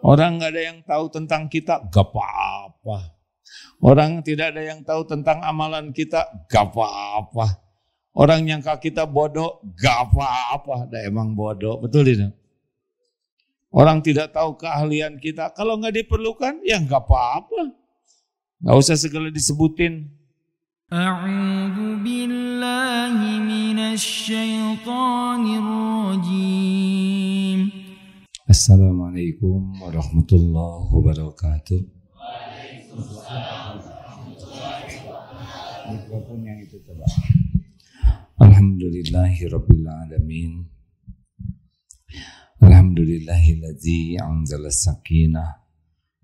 Orang nggak ada yang tahu tentang kita, gak apa-apa. Orang tidak ada yang tahu tentang amalan kita, gak apa-apa. Orang nyangka kita bodoh, gak apa-apa. Dah emang bodoh, betul tidak? Orang tidak tahu keahlian kita, kalau nggak diperlukan, ya gak apa-apa. Nggak usah segala disebutin. A'udzu billahi minasy syaithanir rajim. Assalamualaikum warahmatullahi wabarakatuh. Mikrofon yang itu coba. Alhamdulillahirabbil alamin. Alhamdulillahilladzi anzala as-sakinah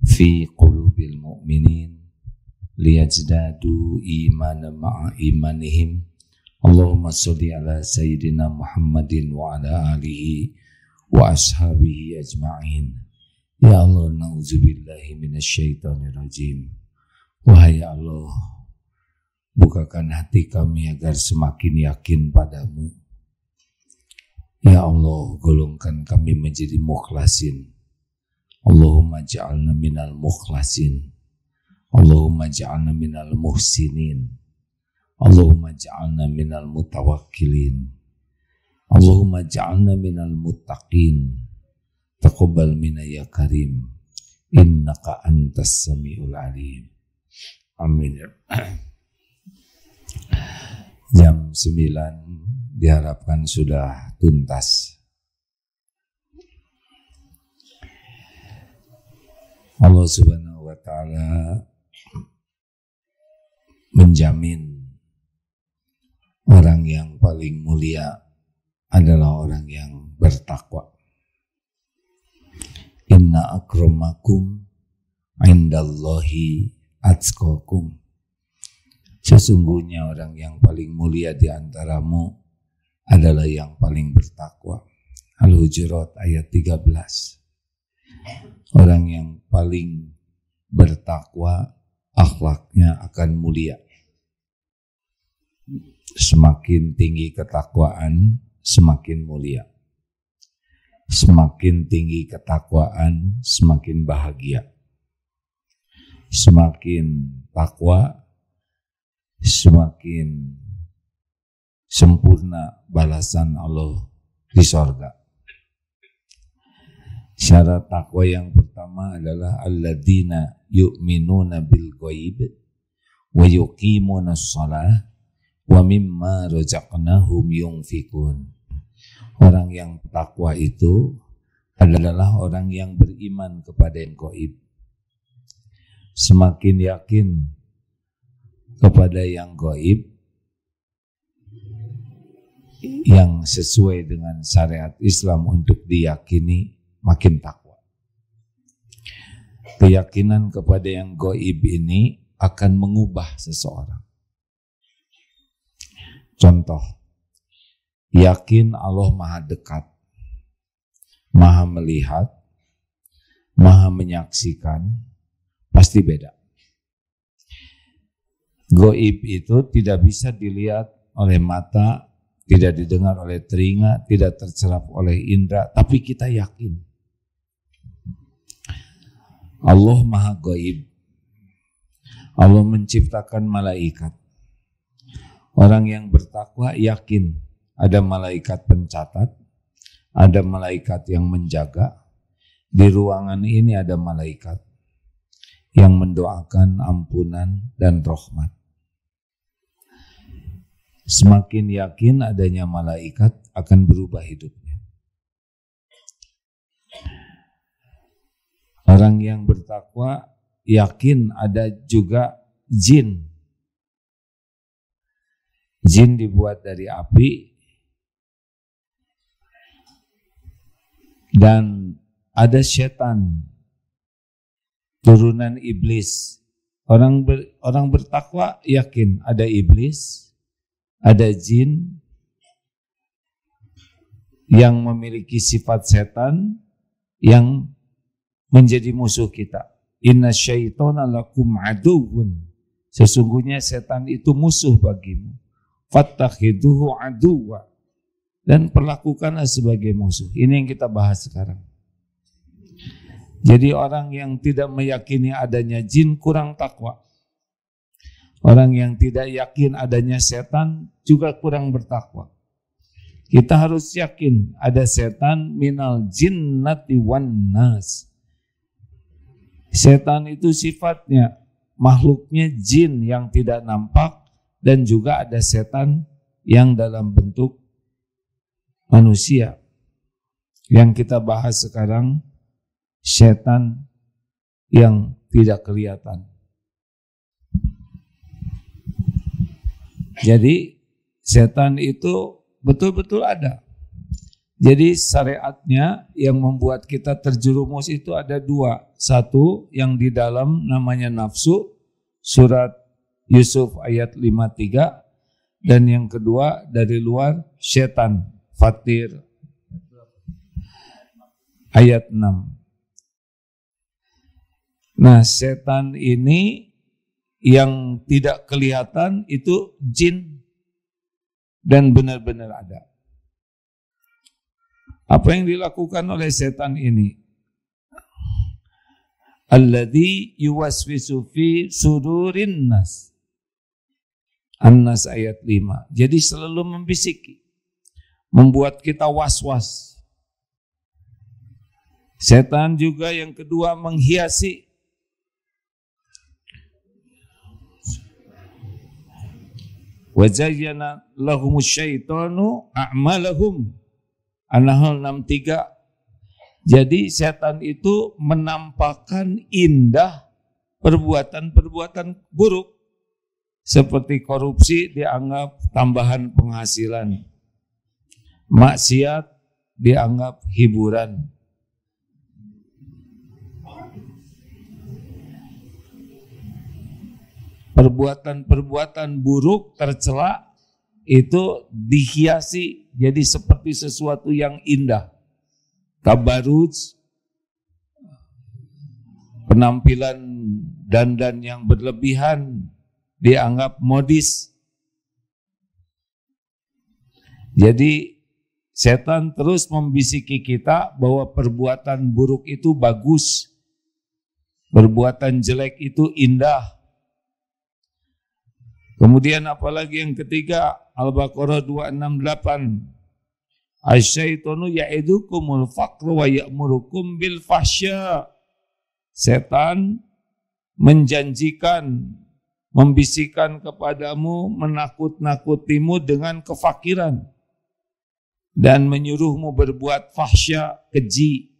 fi qulubil mu'minin liyazdadu imanan ma'a imanihim. Allahumma sholli ala sayyidina Muhammadin wa ala alihi wa ashabihi ajma'in. Ya Allah, na'udzubillahi minasyaitonir rajim. Wahai Allah, bukakan hati kami agar semakin yakin padamu. Ya Allah, golongkan kami menjadi mukhlasin. Allahumma ja'alna minal mukhlasin. Allahumma ja'alna minal muhsinin. Allahumma ja'alna minal mutawakkilin. Allahumma ja'alna minal muttaqin. Taqabbal minna ya karim. Innaka antas samiul alim. Amin. Jam 9 diharapkan sudah tuntas. Allah Subhanahu wa taala menjamin orang yang paling mulia adalah orang yang bertakwa. Inna akramakum indallahi atqakum. Sesungguhnya orang yang paling mulia di antaramu adalah yang paling bertakwa. Al-Hujurat ayat 13. Orang yang paling bertakwa akhlaknya akan mulia. Semakin tinggi ketakwaan, semakin mulia. Semakin tinggi ketakwaan, semakin bahagia. Semakin takwa, semakin sempurna balasan Allah di sorga. Syarat takwa yang pertama adalah alladzina yu'minuna bil ghaib wa yuqimuna shalah wa mimma razaqnahum yunfikun. Orang yang takwa itu adalah orang yang beriman kepada yang gaib. Semakin yakin kepada yang gaib, yang sesuai dengan syariat Islam untuk diyakini, makin takwa. Keyakinan kepada yang gaib ini akan mengubah seseorang. Contoh, yakin Allah maha dekat, maha melihat, maha menyaksikan, pasti beda. Gaib itu tidak bisa dilihat oleh mata, tidak didengar oleh telinga, tidak tercerap oleh indera, tapi kita yakin Allah maha gaib. Allah menciptakan malaikat. Orang yang bertakwa yakin ada malaikat pencatat, ada malaikat yang menjaga. Di ruangan ini ada malaikat yang mendoakan ampunan dan rahmat. Semakin yakin adanya malaikat, akan berubah hidupnya. Orang yang bertakwa yakin ada juga jin. Jin dibuat dari api dan ada setan, turunan iblis. Orang bertakwa yakin ada iblis, ada jin yang memiliki sifat setan yang menjadi musuh kita. Inna syaitana lakum aduwwun. Sesungguhnya setan itu musuh bagimu. Fattakhiduhu aduwwa. Dan perlakukanlah sebagai musuh. Ini yang kita bahas sekarang. Jadi orang yang tidak meyakini adanya jin kurang takwa. Orang yang tidak yakin adanya setan juga kurang bertakwa. Kita harus yakin ada setan minal jinnati wan nas. Setan itu sifatnya makhluknya jin yang tidak nampak, dan juga ada setan yang dalam bentuk manusia. Yang kita bahas sekarang setan yang tidak kelihatan. Jadi setan itu betul-betul ada. Jadi syariatnya yang membuat kita terjerumus itu ada dua. Satu yang di dalam namanya nafsu, surat Yusuf ayat 53. Dan yang kedua dari luar setan, Fatir ayat 6. Nah, setan ini yang tidak kelihatan itu jin dan benar-benar ada. Apa yang dilakukan oleh setan ini? Alladzi yuwaswisu fi sudurin nas. An-Nas ayat 5. Jadi selalu membisiki, membuat kita was-was. Setan juga yang kedua menghiasi. Wa zayyana lahumus syaitanu a'malahum. An-Nahl 63. Jadi setan itu menampakkan indah perbuatan-perbuatan buruk. Seperti korupsi dianggap tambahan penghasilan. Maksiat dianggap hiburan. Perbuatan-perbuatan buruk tercela itu dihiasi jadi seperti sesuatu yang indah. Tabaruj, penampilan dandan yang berlebihan dianggap modis. Jadi setan terus membisiki kita bahwa perbuatan buruk itu bagus, perbuatan jelek itu indah. Kemudian apalagi yang ketiga, Al-Baqarah 268. Asyaitonu ya'idukumul faqra wa ya'murukum bil fahsya. Setan menjanjikan, membisikkan kepadamu, menakut-nakutimu dengan kefakiran dan menyuruhmu berbuat fahsya, keji,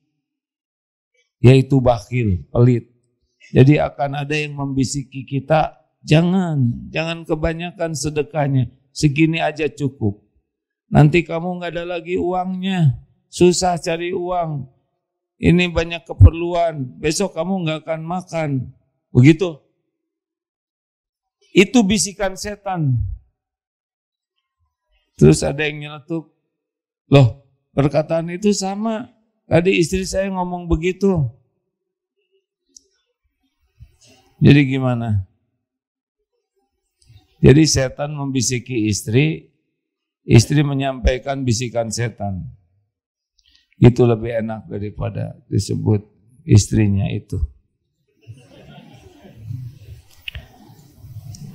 yaitu bakhil, pelit. Jadi akan ada yang membisiki kita, jangan kebanyakan sedekahnya, segini aja cukup. Nanti kamu nggak ada lagi uangnya, susah cari uang. Ini banyak keperluan, besok kamu nggak akan makan. Begitu. Itu bisikan setan. Terus ada yang nyeletuk, loh perkataan itu sama. Tadi istri saya ngomong begitu. Jadi gimana? Jadi setan membisiki istri, istri menyampaikan bisikan setan. Itu lebih enak daripada disebut istrinya itu.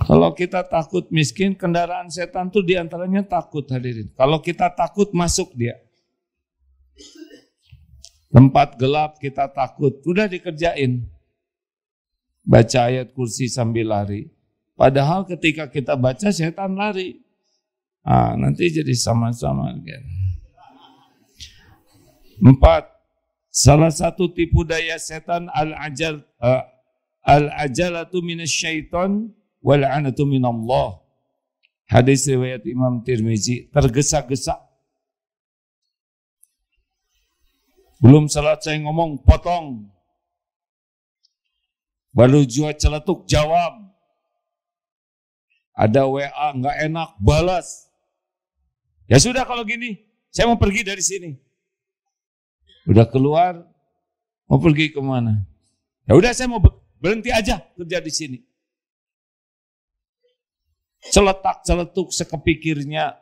Kalau kita takut miskin, kendaraan setan tuh diantaranya takut, hadirin. Kalau kita takut, masuk dia. Tempat gelap kita takut, udah dikerjain. Baca ayat kursi sambil lari. Padahal ketika kita baca, setan lari. Nanti jadi sama-sama. 4. Salah satu tipu daya setan al-ajalatu minasyaiton wal'anatu minallah. Hadis riwayat Imam Tirmizi, tergesa-gesa. Belum selesai ngomong, potong. Baru jua celetuk, jawab. Ada WA, nggak enak, balas. Ya sudah kalau gini, saya mau pergi dari sini. Udah keluar, mau pergi kemana? Ya udah saya mau berhenti aja kerja di sini. Celetak-celetuk sekepikirnya,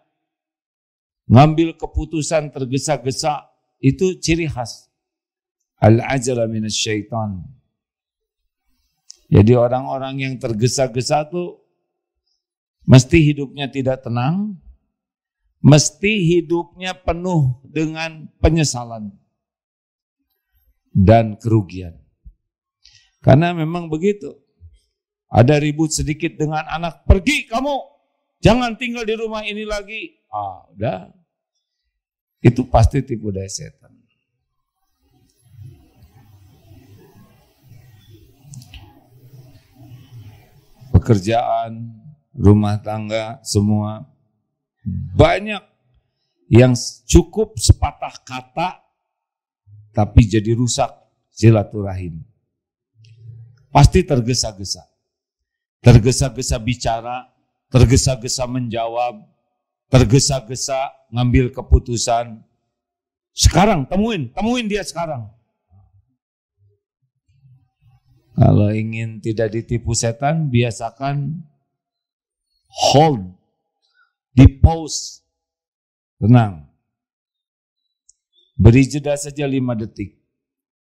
ngambil keputusan tergesa-gesa, itu ciri khas. Al-ajala minasyaitan. Jadi orang-orang yang tergesa-gesa tuh mesti hidupnya tidak tenang, mesti hidupnya penuh dengan penyesalan dan kerugian. Karena memang begitu. Ada ribut sedikit dengan anak, pergi kamu, jangan tinggal di rumah ini lagi. Udah. Itu pasti tipu daya setan. Pekerjaan, rumah tangga, semua banyak yang cukup sepatah kata tapi jadi rusak silaturahim. Pasti tergesa-gesa. Tergesa-gesa bicara, tergesa-gesa menjawab, tergesa-gesa ngambil keputusan. Sekarang temuin dia sekarang. Kalau ingin tidak ditipu setan, biasakan hold, di pause, tenang. Beri jeda saja 5 detik.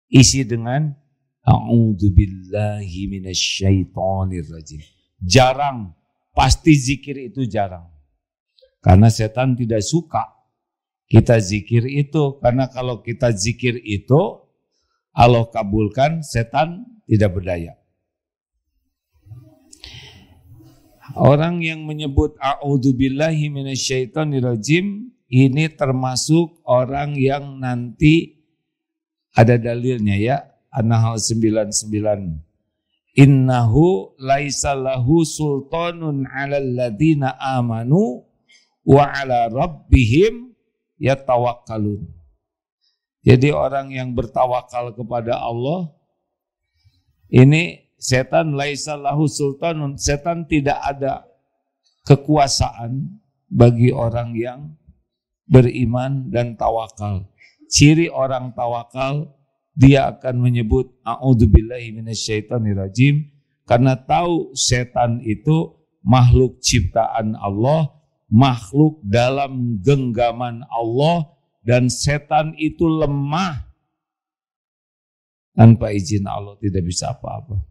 Isi dengan a'udzubillahi minasyaitonirrajim. Jarang, pasti zikir itu jarang. Karena setan tidak suka kita zikir itu. Karena kalau kita zikir itu, Allah kabulkan, setan tidak berdaya. Orang yang menyebut a'udzubillahi minasyaitonirrajim ini termasuk orang yang nanti ada dalilnya ya. An-Nahl 99. Innahu laisa lahu sultanun 'alal ladzina amanu wa 'ala rabbihim yatawakkalun. Jadi orang yang bertawakal kepada Allah, ini setan laisa lahu sultanun, setan tidak ada kekuasaan bagi orang yang beriman dan tawakal. Ciri orang tawakal, dia akan menyebut a'udzubillahi minasyaitonirrajim karena tahu setan itu makhluk ciptaan Allah, makhluk dalam genggaman Allah, dan setan itu lemah. Tanpa izin Allah tidak bisa apa-apa.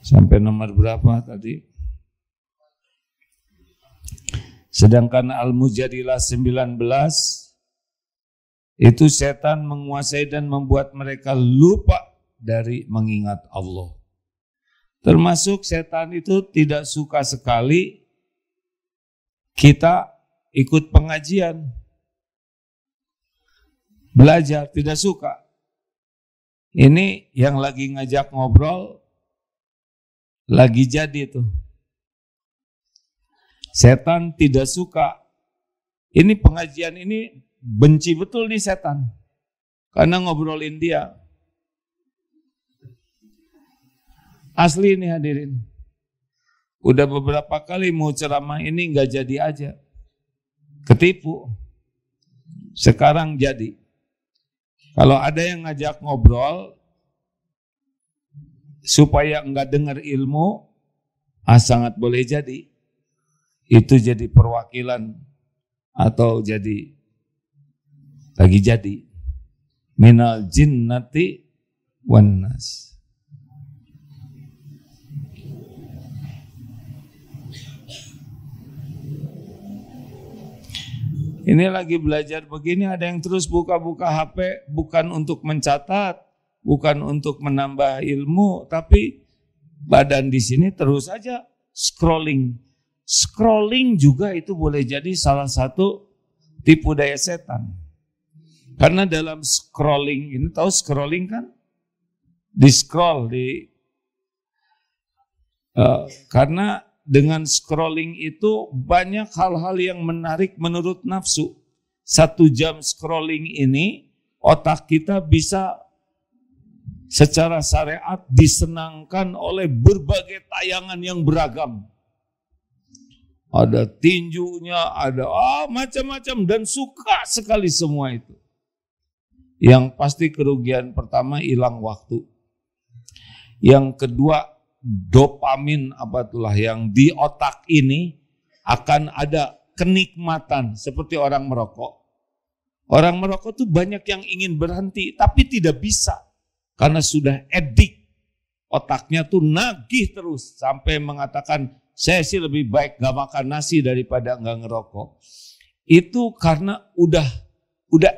Sampai nomor berapa tadi? Sedangkan Al-Mujadilah 19, itu setan menguasai dan membuat mereka lupa dari mengingat Allah. Termasuk setan itu tidak suka sekali kita ikut pengajian. Belajar, tidak suka. Ini yang lagi ngajak ngobrol, lagi jadi tuh. Setan tidak suka. Ini pengajian ini benci betul nih setan. Karena ngobrolin dia. Asli ini hadirin. Udah beberapa kali mau ceramah ini nggak jadi aja. Ketipu. Sekarang jadi. Kalau ada yang ngajak ngobrol supaya enggak dengar ilmu, sangat boleh jadi. Itu jadi perwakilan atau jadi lagi jadi minal jinnati wan nas. Ini lagi belajar begini, ada yang terus buka-buka HP, bukan untuk mencatat, bukan untuk menambah ilmu, tapi badan di sini terus aja scrolling. Scrolling juga itu boleh jadi salah satu tipu daya setan. Karena dalam scrolling ini, tahu scrolling kan? Di-scroll, karena dengan scrolling itu banyak hal-hal yang menarik menurut nafsu. 1 jam scrolling ini otak kita bisa secara syariat disenangkan oleh berbagai tayangan yang beragam. Ada tinjunya, ada macam-macam, dan suka sekali semua itu. Yang pasti kerugian pertama hilang waktu. Yang kedua, dopamin yang di otak ini akan ada kenikmatan seperti orang merokok. Orang merokok tuh banyak yang ingin berhenti, tapi tidak bisa. Karena sudah edik. Otaknya tuh nagih terus. Sampai mengatakan, saya sih lebih baik gak makan nasi daripada gak ngerokok. Itu karena udah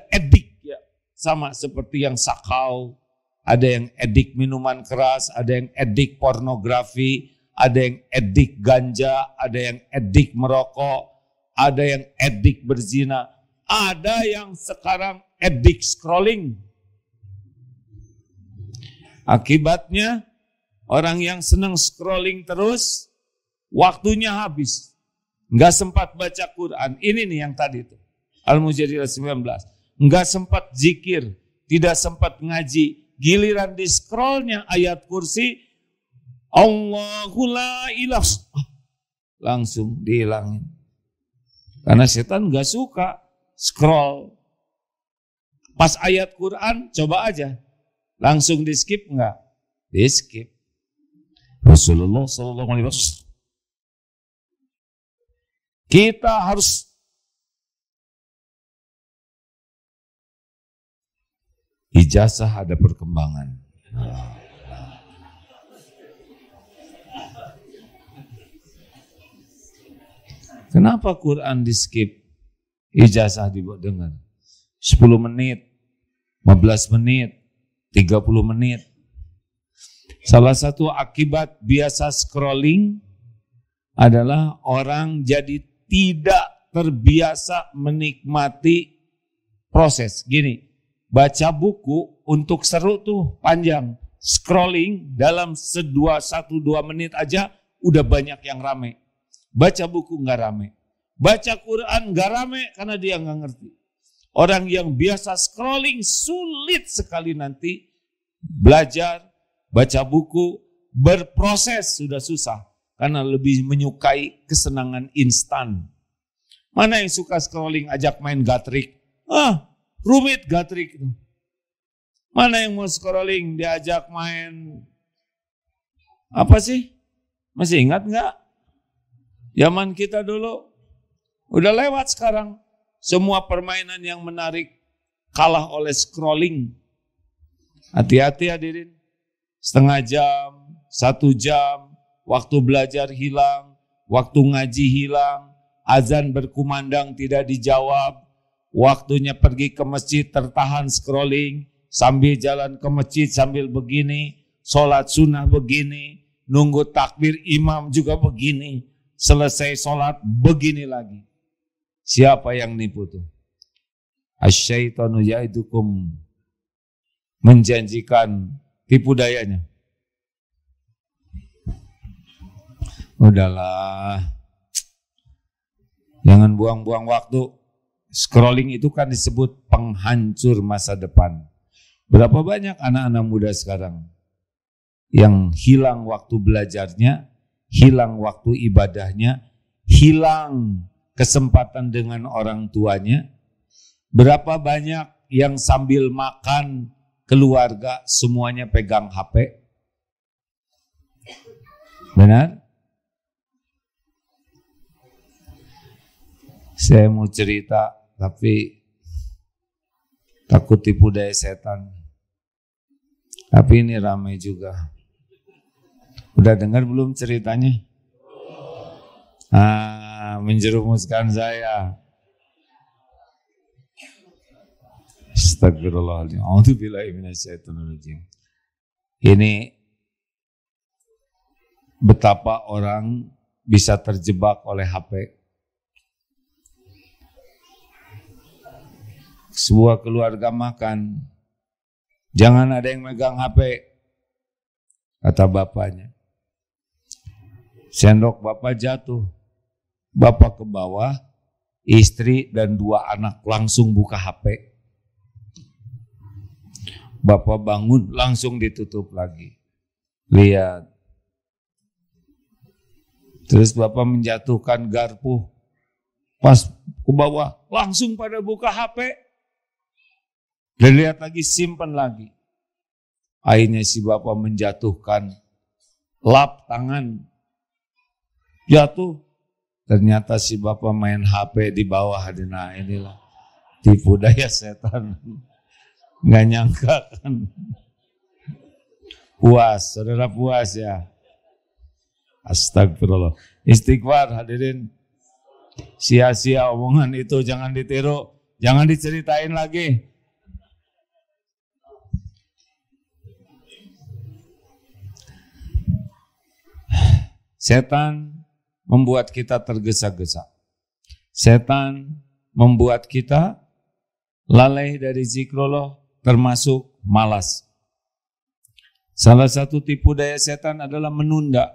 edik ya. Sama seperti yang sakau. Ada yang edik minuman keras, ada yang edik pornografi, ada yang edik ganja, ada yang edik merokok, ada yang edik berzina. Ada yang sekarang edik scrolling. Akibatnya orang yang senang scrolling terus, waktunya habis. Nggak sempat baca Quran. Ini nih yang tadi itu. Al-Mujadilah 19. Nggak sempat zikir, tidak sempat ngaji. Giliran di scrollnya ayat kursi, Allahu la ilaha, langsung dihilangin. Karena setan nggak suka scroll. Pas ayat Quran, coba aja. Langsung di skip enggak? Di skip. Rasulullah SAW. Kita harus ijazah ada perkembangan. Kenapa Quran di skip? Ijazah dibuat dengar 10 menit, 15 menit, 30 menit. Salah satu akibat biasa scrolling adalah orang jadi tidak terbiasa menikmati proses. Gini, baca buku untuk seru tuh panjang. Scrolling dalam 1-2 menit aja udah banyak yang rame. Baca buku nggak rame. Baca Quran nggak rame karena dia nggak ngerti. Orang yang biasa scrolling sulit sekali nanti belajar, baca buku, berproses sudah susah. Karena lebih menyukai kesenangan instan. Mana yang suka scrolling ajak main gatrik? Rumit gatrik itu. Mana yang mau scrolling diajak main apa sih? Masih ingat nggak? Zaman kita dulu. Udah lewat sekarang. Semua permainan yang menarik kalah oleh scrolling. Hati-hati hadirin. Setengah jam, 1 jam, waktu belajar hilang, waktu ngaji hilang, azan berkumandang tidak dijawab, waktunya pergi ke masjid tertahan scrolling, sambil jalan ke masjid sambil begini, sholat sunnah begini, nunggu takbir imam juga begini, selesai sholat begini lagi. Siapa yang nipu tuh? Asyaitanu ya'idukum, menjanjikan tipu dayanya. Udahlah, jangan buang-buang waktu. Scrolling itu kan disebut penghancur masa depan. Berapa banyak anak-anak muda sekarang yang hilang waktu belajarnya, hilang waktu ibadahnya, hilang kesempatan dengan orang tuanya. Berapa banyak yang sambil makan keluarga semuanya pegang HP. Benar? Saya mau cerita tapi takut tipu daya setan. Tapi ini ramai juga. Udah dengar belum ceritanya? Menjerumuskan saya. Astagfirullahaladzim. A'udzubillahi minasyaitonirrajim. Ini betapa orang bisa terjebak oleh HP. Sebuah keluarga makan, jangan ada yang megang HP, kata bapaknya. Sendok bapak jatuh, bapak ke bawah, istri dan 2 anak langsung buka HP. Bapak bangun, langsung ditutup lagi. Lihat. Terus bapak menjatuhkan garpu, pas ke bawah, langsung pada buka HP. Dan lihat lagi, simpan lagi. Akhirnya si bapak menjatuhkan lap tangan. Jatuh. Ternyata si bapak main HP di bawah. Nah inilah Tipu daya setan. Nggak nyangka kan. Puas, saudara puas ya. Astagfirullah. Istighfar hadirin. Sia-sia omongan itu, jangan ditiru, jangan diceritain lagi. Setan membuat kita tergesa-gesa. Setan membuat kita lalai dari zikrullah, termasuk malas. Salah satu tipu daya setan adalah menunda.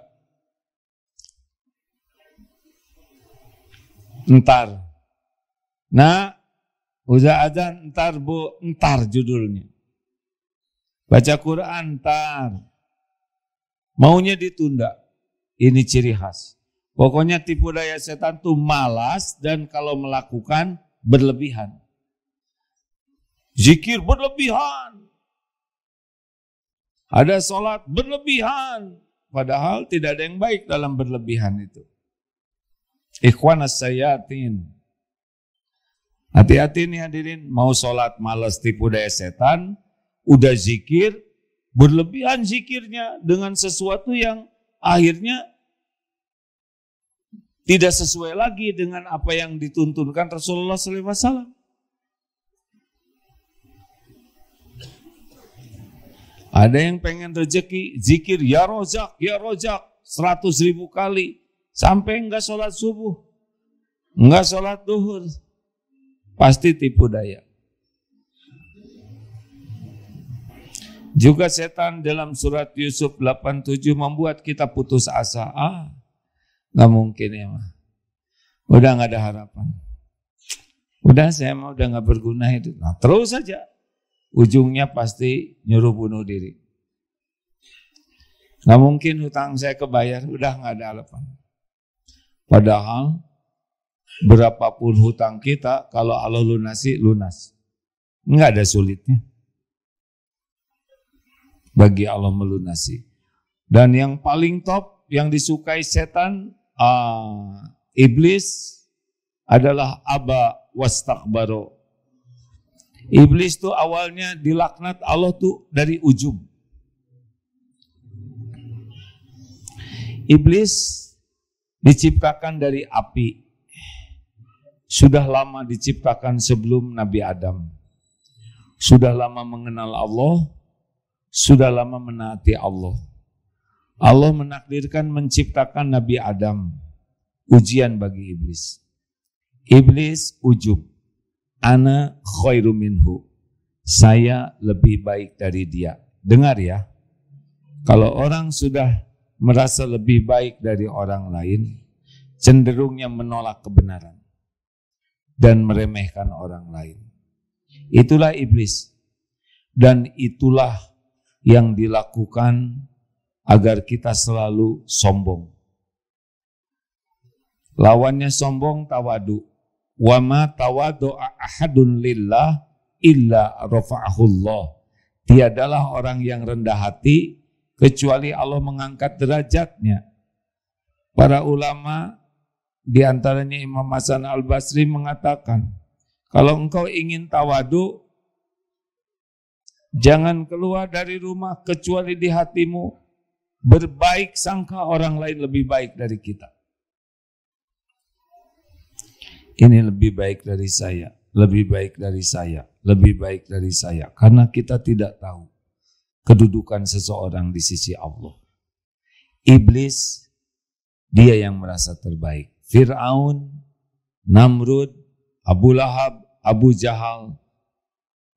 Entar. Nah, udah adzan, entar bu, entar judulnya. Baca Quran, entar. Maunya ditunda. Ini ciri khas. Pokoknya tipu daya setan tuh malas dan kalau melakukan berlebihan. Zikir berlebihan. Ada sholat berlebihan. Padahal tidak ada yang baik dalam berlebihan itu. Ikhwan as-sayatin. Hati-hati nih hadirin. Mau sholat malas tipu daya setan. Udah zikir. Berlebihan zikirnya dengan sesuatu yang akhirnya tidak sesuai lagi dengan apa yang dituntunkan Rasulullah SAW. Ada yang pengen rezeki, zikir ya rozak 100.000 kali. Sampai enggak sholat subuh, enggak sholat duhur. Pasti tipu daya. Juga setan dalam surat Yusuf 87 membuat kita putus asa. Nggak mungkin ya mah. Udah nggak ada harapan. Udah saya mah udah nggak berguna itu. Nah terus saja. Ujungnya pasti nyuruh bunuh diri. Nggak mungkin hutang saya kebayar. Udah nggak ada harapan. Padahal berapapun hutang kita, kalau Allah lunasi, lunas. Nggak ada sulitnya. Bagi Allah melunasi. Dan yang paling top, yang disukai setan, iblis adalah aba wastakbaro. Iblis tuh awalnya dilaknat Allah tuh dari ujub. Iblis diciptakan dari api. Sudah lama diciptakan sebelum Nabi Adam. Sudah lama mengenal Allah, sudah lama menaati Allah. Allah menakdirkan menciptakan Nabi Adam. Ujian bagi iblis. Iblis ujub. Ana khairu minhu. Saya lebih baik dari dia. Dengar ya. Kalau orang sudah merasa lebih baik dari orang lain, cenderungnya menolak kebenaran dan meremehkan orang lain. Itulah iblis. Dan itulah yang dilakukan agar kita selalu sombong. Lawannya sombong tawadu. Wa ma tawadu'a ahadun lillah illa rafa'ahullah. Tiadalah orang yang rendah hati kecuali Allah mengangkat derajatnya. Para ulama di antaranya Imam Hasan Al-Basri mengatakan, kalau engkau ingin tawadu, jangan keluar dari rumah kecuali di hatimu berbaik sangka orang lain lebih baik dari kita. Ini lebih baik dari saya, lebih baik dari saya, lebih baik dari saya. Karena kita tidak tahu kedudukan seseorang di sisi Allah. Iblis, dia yang merasa terbaik. Fir'aun, Namrud, Abu Lahab, Abu Jahal,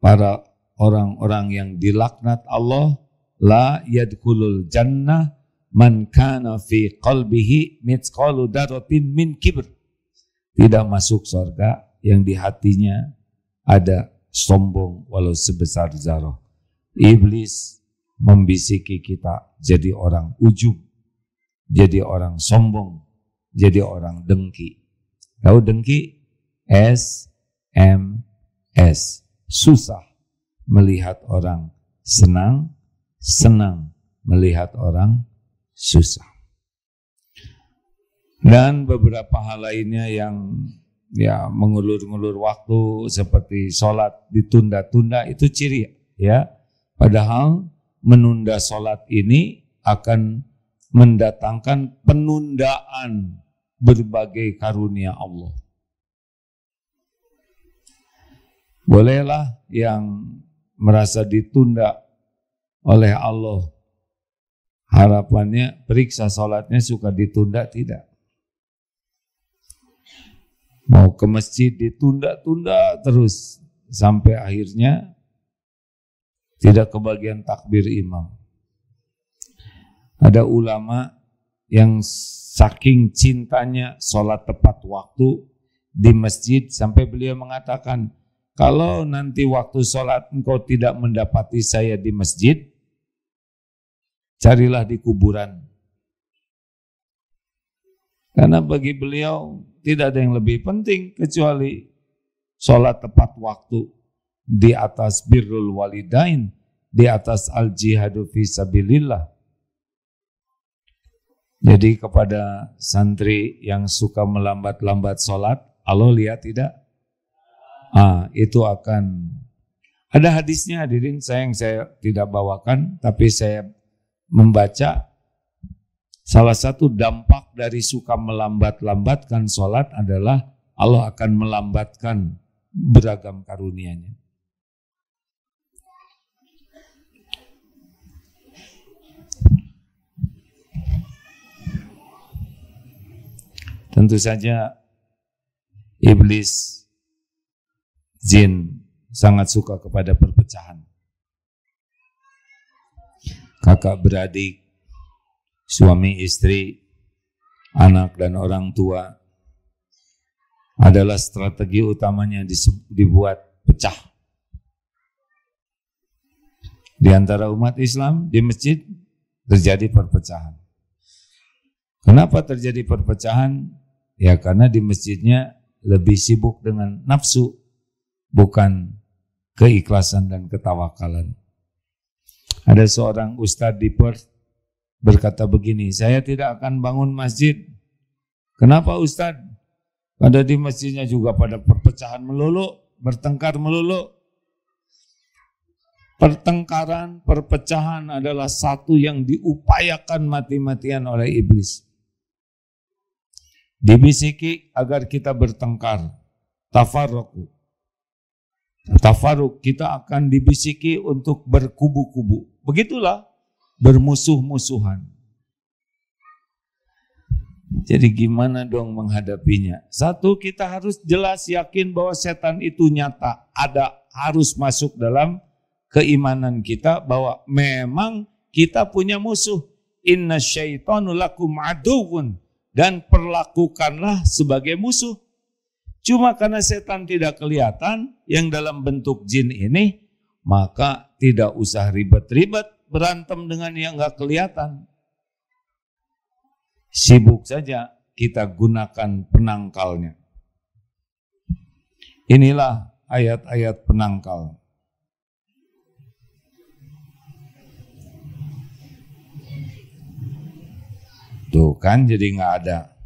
para orang-orang yang dilaknat Allah, la yadkhulul jannah man kana fi qalbihi mithqalu dzarratin min kibr. Tidak masuk surga yang di hatinya ada sombong walau sebesar zarah. Iblis membisiki kita jadi orang ujub, jadi orang sombong, jadi orang dengki. Tahu dengki? SMS. Susah melihat orang senang, senang melihat orang susah. Dan beberapa hal lainnya yang ya mengulur-ngulur waktu seperti sholat ditunda-tunda itu ciri ya. Padahal menunda sholat ini akan mendatangkan penundaan berbagai karunia Allah. Bolehlah yang merasa ditunda oleh Allah, harapannya periksa sholatnya suka ditunda tidak. Mau ke masjid ditunda-tunda terus sampai akhirnya tidak kebagian takbir imam. Ada ulama yang saking cintanya sholat tepat waktu di masjid sampai beliau mengatakan, kalau nanti waktu sholat engkau tidak mendapati saya di masjid, carilah di kuburan. Karena bagi beliau tidak ada yang lebih penting kecuali sholat tepat waktu, di atas birrul walidain, di atas al-jihadu fi sabilillah. Jadi kepada santri yang suka melambat-lambat sholat, Allah lihat tidak? Itu akan ada hadisnya, hadirin yang saya tidak bawakan, tapi saya membaca salah satu dampak dari suka melambat-lambatkan sholat adalah Allah akan melambatkan beragam karunia-Nya. Tentu saja iblis, jin sangat suka kepada perpecahan. Kakak beradik, suami istri, anak dan orang tua adalah strategi utamanya dibuat pecah. Di antara umat Islam di masjid terjadi perpecahan. Kenapa terjadi perpecahan? Ya karena di masjidnya lebih sibuk dengan nafsu, bukan keikhlasan dan ketawakalan. Ada seorang ustadz di Perth berkata begini, saya tidak akan bangun masjid. Kenapa ustadz? Ada di masjidnya juga pada perpecahan melulu, bertengkar melulu. Pertengkaran, perpecahan adalah satu yang diupayakan mati-matian oleh iblis. Dibisiki agar kita bertengkar, tafarruq, kita akan dibisiki untuk berkubu-kubu. Begitulah bermusuh-musuhan. Jadi gimana dong menghadapinya? Satu, kita harus jelas yakin bahwa setan itu nyata, ada, harus masuk dalam keimanan kita bahwa memang kita punya musuh. Inna syaitanu lakum aduwwun, dan perlakukanlah sebagai musuh. Cuma karena setan tidak kelihatan yang dalam bentuk jin ini, maka tidak usah ribet-ribet berantem dengan yang nggak kelihatan. Sibuk saja kita gunakan penangkalnya. Inilah ayat-ayat penangkal. Tuh kan jadi nggak ada.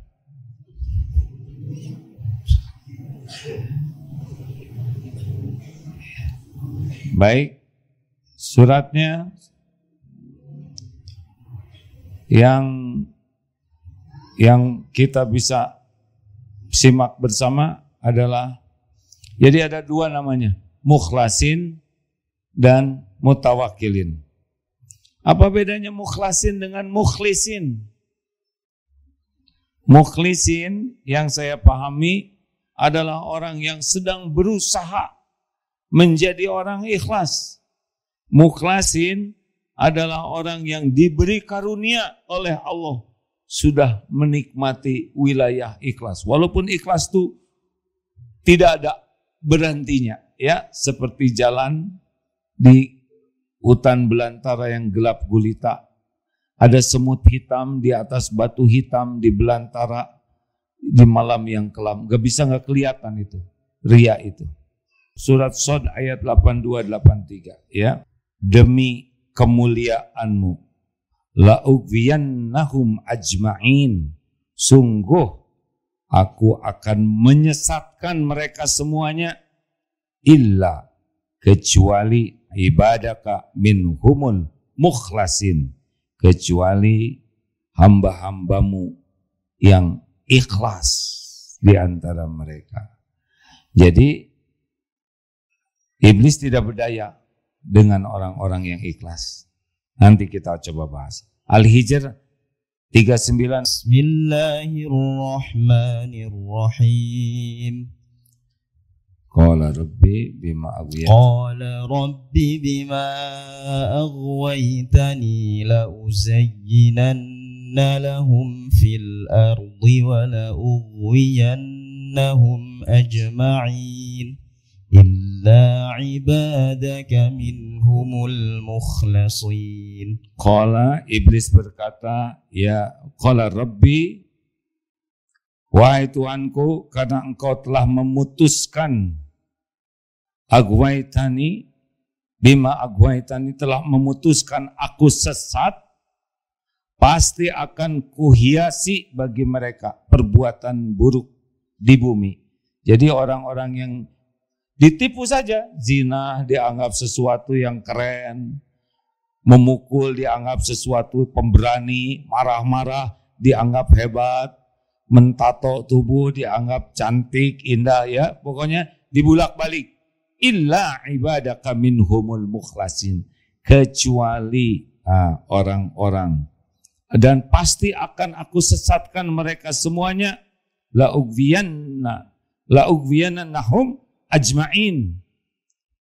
Baik, suratnya yang kita bisa simak bersama adalah, jadi ada dua namanya, mukhlasin dan mutawakilin. Apa bedanya mukhlasin dengan mukhlisin? Mukhlisin yang saya pahami adalah orang yang sedang berusaha menjadi orang ikhlas. Mukhlasin adalah orang yang diberi karunia oleh Allah, sudah menikmati wilayah ikhlas. Walaupun ikhlas itu tidak ada berhentinya, ya, seperti jalan di hutan belantara yang gelap gulita. Ada semut hitam di atas batu hitam di belantara di malam yang kelam. Gak bisa gak kelihatan itu, ria itu. Surat Shad ayat 82-83, ya. Demi kemuliaanmu, la'ughwiyannahum ajma'in, sungguh aku akan menyesatkan mereka semuanya illa kecuali ibadaka minhumul mukhlasin, kecuali hamba-hambamu yang ikhlas di antara mereka. Jadi iblis tidak berdaya dengan orang-orang yang ikhlas. Nanti kita coba bahas. Al-Hijr 39. Bismillahirrahmanirrahim. Qala rabbi bima aghwaytani la uzayyinanna lahum fil ardi wa la ughwiyannahum ajma'in illa ibadaka minhumul mukhlasin. Qala, iblis berkata, ya qala rabbi, wahai Tuhanku, karena engkau telah memutuskan aghwaytani bima aghwaytani, telah memutuskan aku sesat, pasti akan kuhiasi bagi mereka perbuatan buruk di bumi. Jadi orang-orang yang ditipu saja, zina dianggap sesuatu yang keren, memukul dianggap sesuatu pemberani, marah-marah dianggap hebat, mentato tubuh dianggap cantik, indah, ya pokoknya dibulak-balik. Illa ibadaka minhumul mukhlasin, kecuali orang-orang, dan pasti akan aku sesatkan mereka semuanya, la ughwiyannahum ajma'in,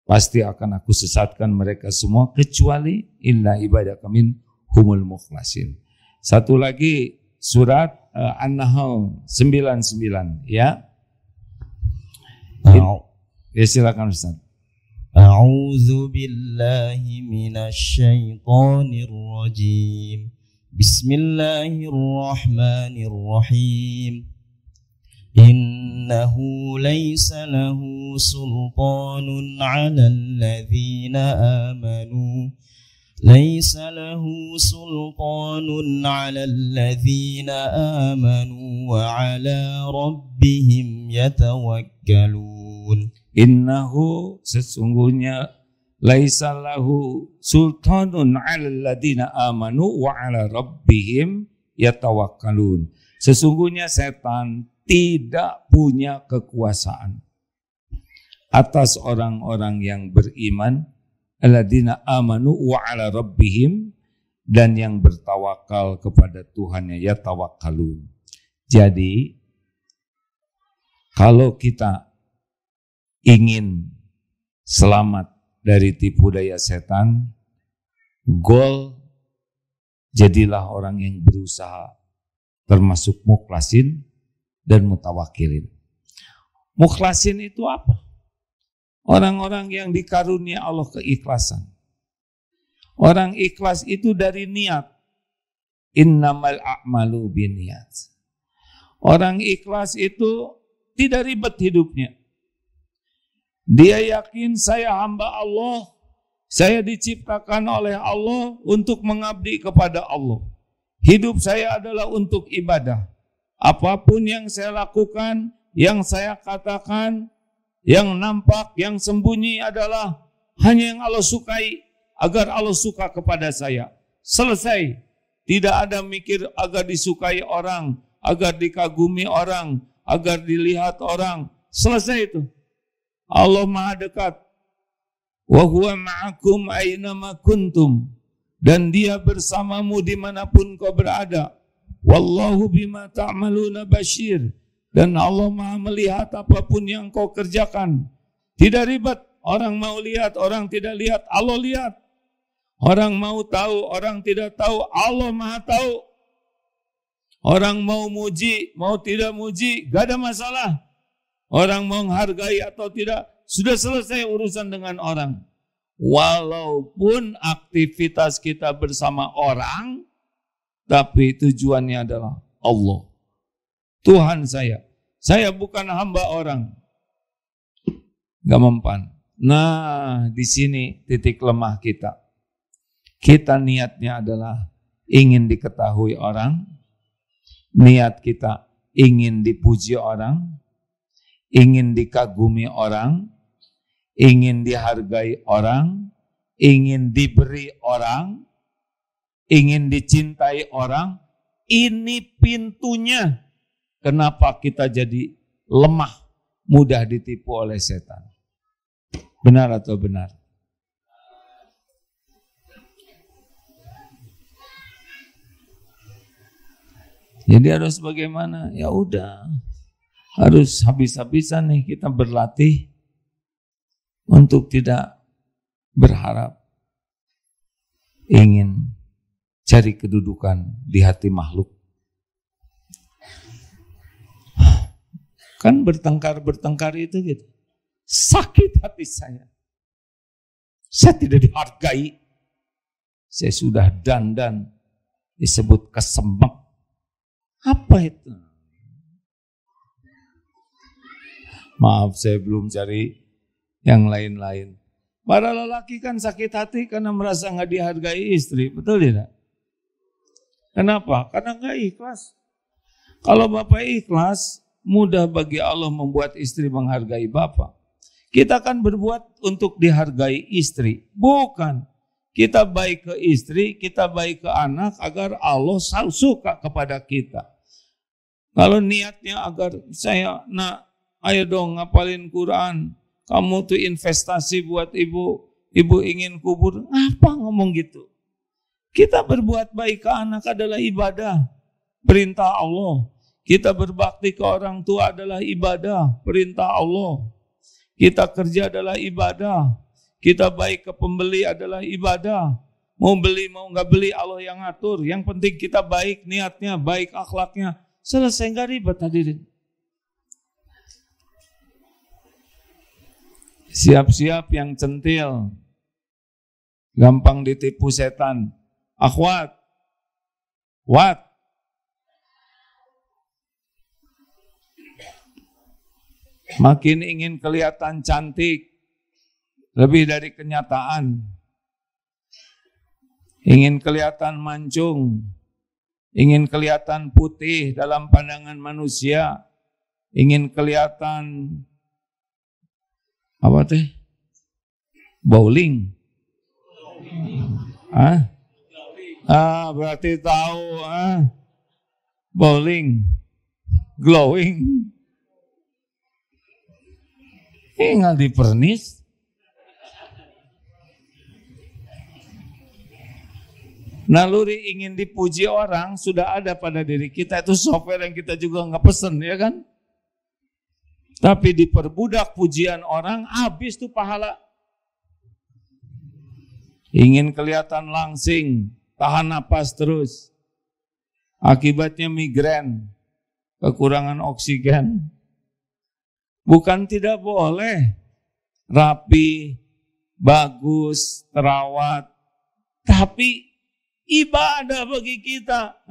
pasti akan aku sesatkan mereka semua kecuali illa ibadaka minhumul mukhlasin. Satu lagi surat An-Nahl 99, ya. Ya silakan Ustaz. A'udzu billahi minasy syaithanir rajim. Bismillahirrahmanirrahim. Innahu laysa lahu sultanun 'alal ladzina amanu. ليس له سلطان على الذين آمنوا وعلى ربهم يتوكلون. Innahu, sesungguhnya, laisa lahu sultanun 'alal ladzina amanu wa 'ala rabbihim yatawakkalun. Sesungguhnya setan tidak punya kekuasaan atas orang-orang yang beriman, alladzina amanu wa 'ala rabbihim, dan yang bertawakal kepada Tuhannya, yatawakkalun. Jadi kalau kita ingin selamat dari tipu daya setan, goal jadilah orang yang berusaha, termasuk mukhlasin dan mutawakilin. Mukhlasin itu apa? Orang-orang yang dikarunia Allah keikhlasan. Orang ikhlas itu dari niat. Innamal a'malu binniyat. Orang ikhlas itu tidak ribet hidupnya. Dia yakin saya hamba Allah, saya diciptakan oleh Allah untuk mengabdi kepada Allah. Hidup saya adalah untuk ibadah. Apapun yang saya lakukan, yang saya katakan, yang nampak, yang sembunyi adalah hanya yang Allah sukai, agar Allah suka kepada saya. Selesai. Tidak ada mikir agar disukai orang, agar dikagumi orang, agar dilihat orang. Selesai itu. Allah Maha dekat. Wa huwa ma'akum aynama kuntum. Dan dia bersamamu dimanapun kau berada. Wallahu bima ta'maluna basyir. Dan Allah Maha melihat apapun yang kau kerjakan. Tidak ribet. Orang mau lihat, orang tidak lihat, Allah lihat. Orang mau tahu, orang tidak tahu, Allah Maha tahu. Orang mau muji, mau tidak muji, gak ada masalah. Orang mau menghargai atau tidak, sudah selesai urusan dengan orang. Walaupun aktivitas kita bersama orang, tapi tujuannya adalah Allah. Tuhan saya bukan hamba orang. Gak mempan. Nah, di sini titik lemah kita. Kita niatnya adalah ingin diketahui orang. Niat kita ingin dipuji orang, ingin dikagumi orang, ingin dihargai orang, ingin diberi orang, ingin dicintai orang. Ini pintunya. Kenapa kita jadi lemah, mudah ditipu oleh setan? Benar atau benar? Jadi harus bagaimana? Ya udah, harus habis-habisan nih kita berlatih untuk tidak berharap ingin cari kedudukan di hati makhluk. Kan bertengkar itu gitu. Sakit hati saya. Saya tidak dihargai. Saya sudah dandan disebut kesemek. Apa itu? Maaf, saya belum cari yang lain-lain. Para lelaki kan sakit hati karena merasa nggak dihargai istri, betul tidak? Kenapa? Karena nggak ikhlas. Kalau bapak ikhlas, mudah bagi Allah membuat istri menghargai bapak. Kita kan berbuat untuk dihargai istri, bukan. Kita baik ke istri, kita baik ke anak agar Allah suka kepada kita. Kalau niatnya agar saya, nak, ayo dong ngapalin Quran, kamu tuh investasi buat ibu ingin kubur, apa ngomong gitu? Kita berbuat baik ke anak adalah ibadah, perintah Allah. Kita berbakti ke orang tua adalah ibadah, perintah Allah. Kita kerja adalah ibadah. Kita baik ke pembeli adalah ibadah. Mau beli, mau nggak beli, Allah yang ngatur. Yang penting kita baik niatnya, baik akhlaknya. Selesai, nggak ribet hadirin. Siap-siap yang centil. Gampang ditipu setan. Akhwat. What? Makin ingin kelihatan cantik, lebih dari kenyataan. Ingin kelihatan mancung, ingin kelihatan putih dalam pandangan manusia, ingin kelihatan apa teh? Bowling. Berarti tahu bowling, glowing. Tinggal di pernis. Naluri ingin dipuji orang sudah ada pada diri kita. Itu software yang kita juga nggak pesen, ya kan? Tapi diperbudak pujian orang, habis tuh pahala. Ingin kelihatan langsing, tahan napas terus. Akibatnya migrain, kekurangan oksigen. Bukan tidak boleh rapi, bagus, terawat, tapi ibadah bagi kita.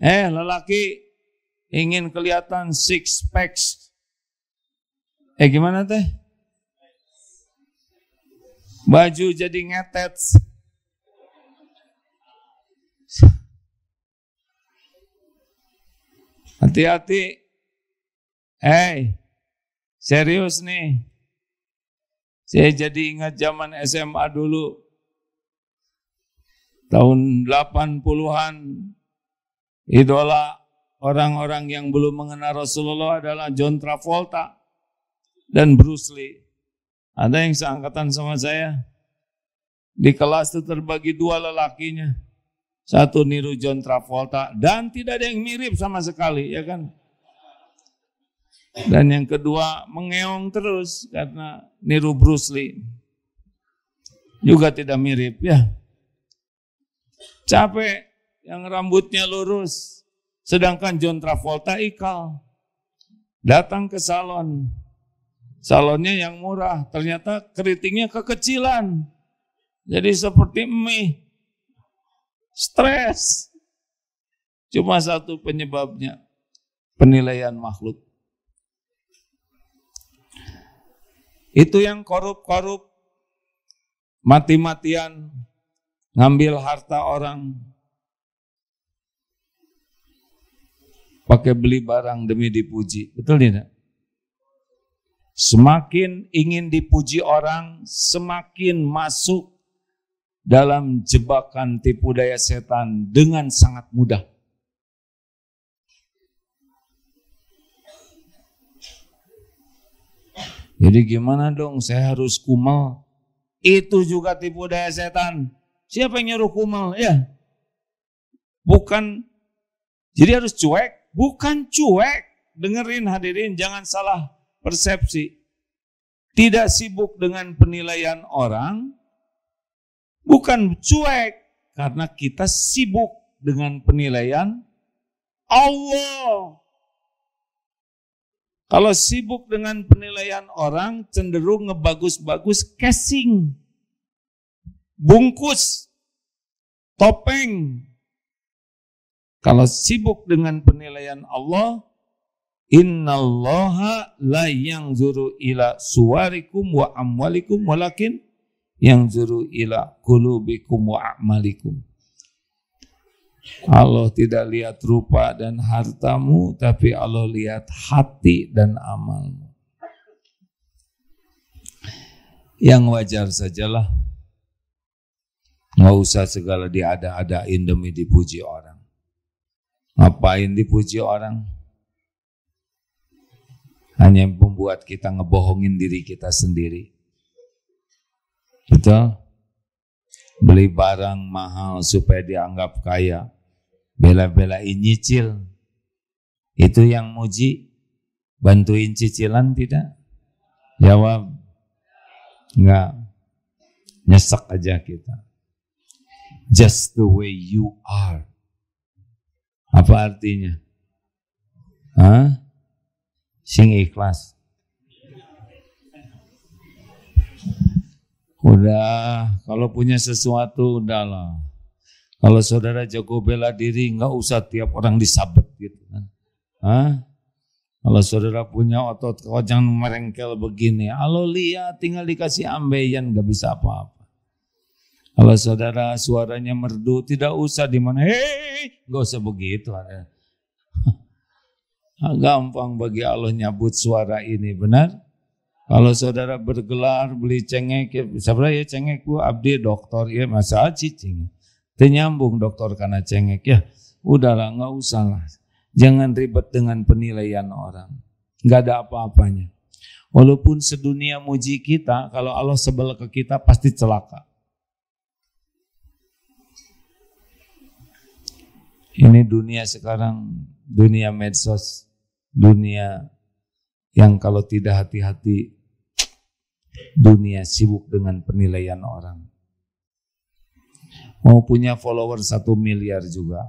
Lelaki ingin kelihatan six packs. Gimana teh? Baju jadi ngetet. Hati-hati. Serius nih. Saya jadi ingat zaman SMA dulu. Tahun 80-an. Idola orang-orang yang belum mengenal Rasulullah adalah John Travolta dan Bruce Lee. Ada yang seangkatan sama saya. Di kelas itu terbagi dua lelakinya. Satu niru John Travolta dan tidak ada yang mirip sama sekali, ya kan? Dan yang kedua mengeong terus karena niru Bruce Lee. Juga tidak mirip, ya. Capek yang rambutnya lurus. Sedangkan John Travolta ikal. Datang ke salon. Salonnya yang murah. Ternyata keritingnya kekecilan. Jadi seperti mie. Stres. Cuma satu penyebabnya. Penilaian makhluk. Itu yang korup-korup, mati-matian, ngambil harta orang. pakai beli barang demi dipuji. Betul tidak? Semakin ingin dipuji orang, semakin masuk dalam jebakan tipu daya setan dengan sangat mudah. Jadi gimana dong, saya harus kumal? Itu juga tipu daya setan. Siapa yang nyuruh kumal? Ya, bukan. Jadi harus cuek? Bukan cuek. Dengerin hadirin, jangan salah persepsi. Tidak sibuk dengan penilaian orang, bukan cuek, karena kita sibuk dengan penilaian Allah. Kalau sibuk dengan penilaian orang, cenderung ngebagus-bagus casing, bungkus, topeng. Kalau sibuk dengan penilaian Allah, innallaha la yanzuru ila suwarikum wa amwalikum walakin yanzuru ila qulubikum wa a'malikum. Allah tidak lihat rupa dan hartamu, tapi Allah lihat hati dan amalmu. Yang wajar sajalah. Nggak usah segala diada-adain demi dipuji orang. Ngapain dipuji orang? Hanya membuat kita ngebohongin diri kita sendiri. Betul? Beli barang mahal supaya dianggap kaya. Bela-belain nyicil. Itu yang muji. Bantuin cicilan tidak? Jawab. Enggak. Nyesek aja kita. Just the way you are. Apa artinya? Hah? Sing ikhlas. Udah, kalau punya sesuatu udahlah. Kalau saudara jago bela diri, nggak usah tiap orang disabet gitu kan. Hah? Kalau saudara punya otot kojang merengkel begini, Allah lihat tinggal dikasih ambeien nggak bisa apa-apa. Kalau saudara suaranya merdu, tidak usah di mana, hei, nggak usah begitu. Gampang bagi Allah nyabut suara ini, benar? Kalau saudara bergelar, beli cengek, ya, sebenarnya ya cengek bu, abdi dokter, ya masa cicing. Ternyambung dokter karena cengek, ya udahlah nggak usah lah. Jangan ribet dengan penilaian orang. Nggak ada apa-apanya. Walaupun sedunia muji kita, kalau Allah sebel ke kita pasti celaka. Ini dunia sekarang, dunia medsos, dunia yang kalau tidak hati-hati, dunia sibuk dengan penilaian orang. Mau punya follower 1 miliar juga,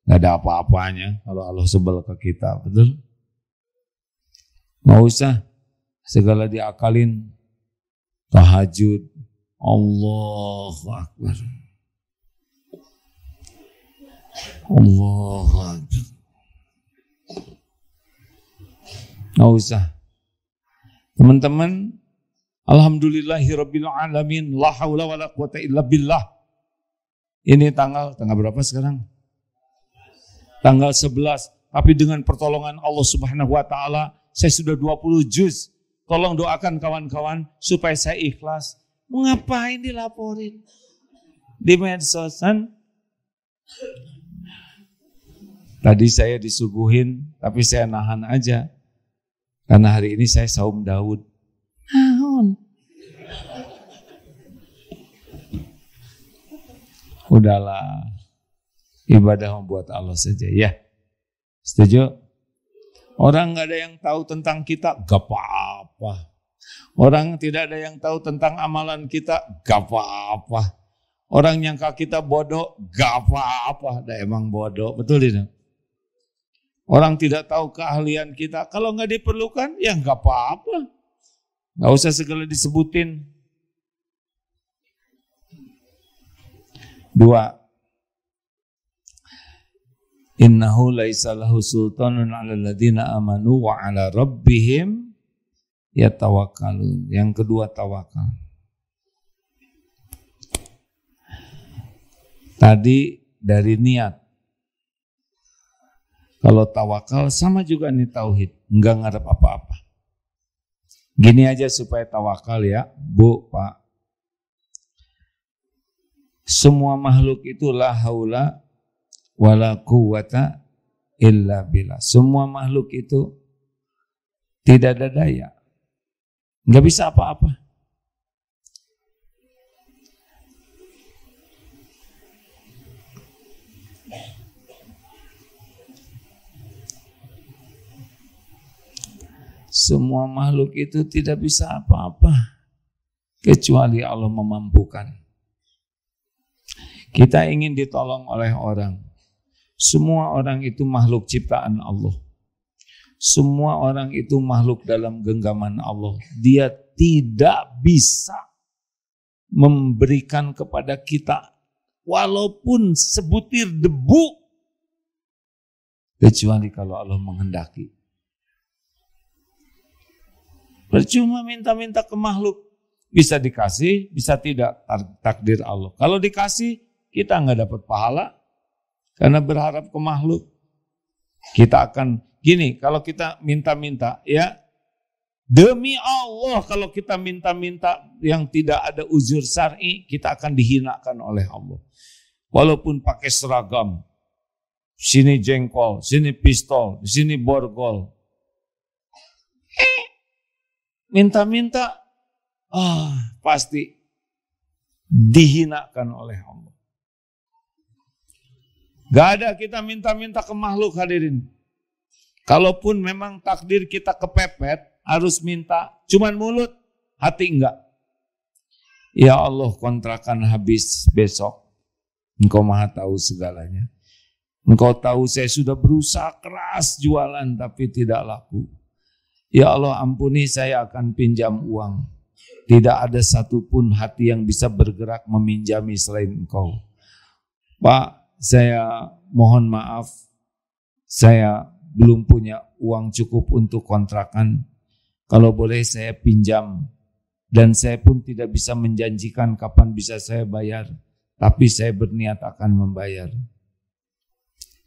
nggak ada apa-apanya kalau Allah sebel ke kita, betul? Nggak usah segala diakalin, tahajud, Allahu Akbar. Allahu Akbar. Nggak usah. Teman-teman, alhamdulillahirabbil alamin, la haula wala quwata illa billah. Ini tanggal berapa sekarang? Tanggal 11. Tapi dengan pertolongan Allah Subhanahu wa taala, saya sudah 20 juz. Tolong doakan kawan-kawan supaya saya ikhlas. Mau ngapain dilaporin di medsosan? Tadi saya disuguhin, tapi saya nahan aja. Karena hari ini saya saum Daud. Naon? Udahlah, ibadah membuat Allah saja, ya. Setuju? Orang nggak ada yang tahu tentang kita, gak apa-apa. Orang tidak ada yang tahu tentang amalan kita, gak apa-apa. Orang nyangka kita bodoh, gak apa-apa. Dah emang bodoh, betul tidak? Orang tidak tahu keahlian kita, kalau nggak diperlukan, ya nggak apa-apa. Nggak usah segala disebutin. 2. Innahu laisa lahu sultanun 'alal ladzina amanu wa 'ala rabbihim yatawakkalun. Yang kedua, tawakal. Tadi dari niat. Kalau tawakal sama juga nih tauhid, enggak ngarep apa-apa. Gini aja supaya tawakal ya, Bu, Pak. Semua makhluk itu la haula wala quwwata illa billah. Semua makhluk itu tidak ada daya. Enggak bisa apa-apa. Semua makhluk itu tidak bisa apa-apa kecuali Allah memampukan. Kita ingin ditolong oleh orang. Semua orang itu makhluk ciptaan Allah. Semua orang itu makhluk dalam genggaman Allah. Dia tidak bisa memberikan kepada kita walaupun sebutir debu kecuali kalau Allah menghendaki. Percuma minta-minta ke makhluk. Bisa dikasih, bisa tidak, takdir Allah. Kalau dikasih, kita nggak dapat pahala karena berharap ke makhluk. Kita akan gini, kalau kita minta-minta ya, demi Allah kalau kita minta-minta yang tidak ada uzur syar'i, kita akan dihinakan oleh Allah. Walaupun pakai seragam, sini jengkol, sini pistol, sini borgol. Minta-minta, pasti dihinakan oleh Allah. Gak ada kita minta-minta ke makhluk, hadirin. Kalaupun memang takdir kita kepepet, harus minta, cuman mulut, hati enggak. Ya Allah, kontrakan habis besok. Engkau maha tahu segalanya. Engkau tahu saya sudah berusaha keras jualan tapi tidak laku. Ya Allah, ampuni, saya akan pinjam uang. Tidak ada satupun hati yang bisa bergerak meminjami selain Engkau. Pak, saya mohon maaf, saya belum punya uang cukup untuk kontrakan. Kalau boleh saya pinjam. Dan saya pun tidak bisa menjanjikan kapan bisa saya bayar. Tapi saya berniat akan membayar.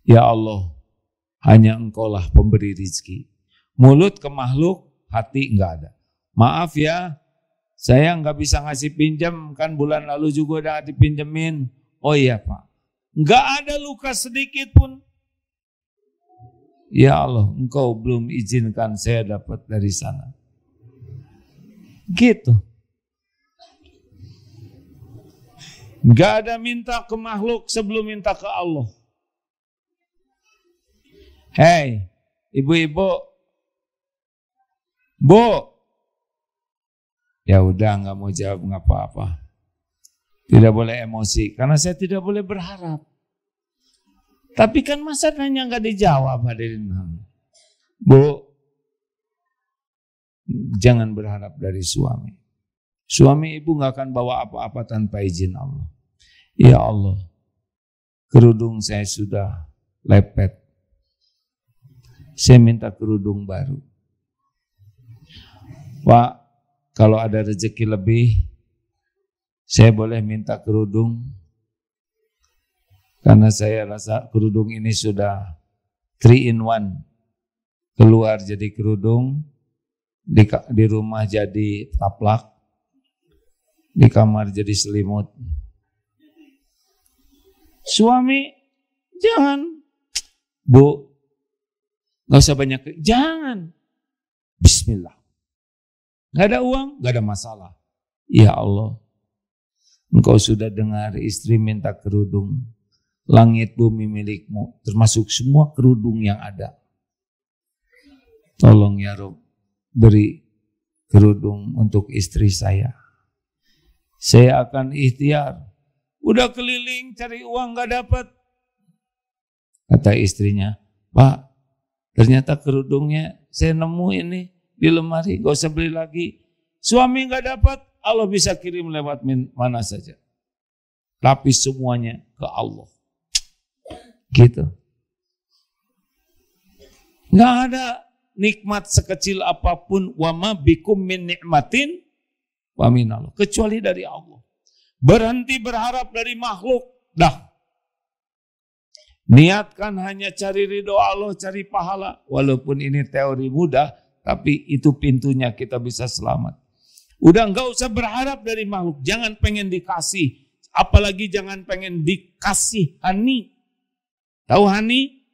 Ya Allah, hanya Engkaulah pemberi rizki. Mulut ke makhluk, hati enggak ada. Maaf ya, saya enggak bisa ngasih pinjam, kan bulan lalu juga udah dipinjemin. Oh iya Pak, enggak ada luka sedikit pun. Ya Allah, Engkau belum izinkan saya dapat dari sana. Gitu. Enggak ada minta ke makhluk sebelum minta ke Allah. Hei, ibu-ibu, Bu, ya udah nggak mau jawab nggak apa-apa. Tidak boleh emosi, karena saya tidak boleh berharap. Tapi kan masa nanya nggak dijawab, hadirin. Bu, jangan berharap dari suami. Suami ibu nggak akan bawa apa-apa tanpa izin Allah. Ya Allah, kerudung saya sudah lepet. Saya minta kerudung baru. Pak, kalau ada rezeki lebih, saya boleh minta kerudung. Karena saya rasa kerudung ini sudah 3 in 1. Keluar jadi kerudung, di rumah jadi taplak, di kamar jadi selimut. Suami, jangan. Bu, gak usah banyak. Jangan. Bismillah. Gak ada uang, gak ada masalah. Ya Allah, Engkau sudah dengar istri minta kerudung. Langit bumi milikmu, termasuk semua kerudung yang ada. Tolong ya Rob, beri kerudung untuk istri saya. Saya akan ikhtiar. Udah keliling cari uang gak dapat. Kata istrinya, Pak, ternyata kerudungnya saya nemu ini di lemari, gak usah beli lagi. Suami gak dapat, Allah bisa kirim lewat mana saja. Tapi semuanya ke Allah. Gitu. Gak ada nikmat sekecil apapun, wa ma bikum min ni'matin wa minallah, kecuali dari Allah. Berhenti berharap dari makhluk. Dah. Niatkan hanya cari ridho Allah, cari pahala. Walaupun ini teori mudah, tapi itu pintunya kita bisa selamat. Udah enggak usah berharap dari makhluk. Jangan pengen dikasih. Apalagi jangan pengen dikasih hani. Tahu hani?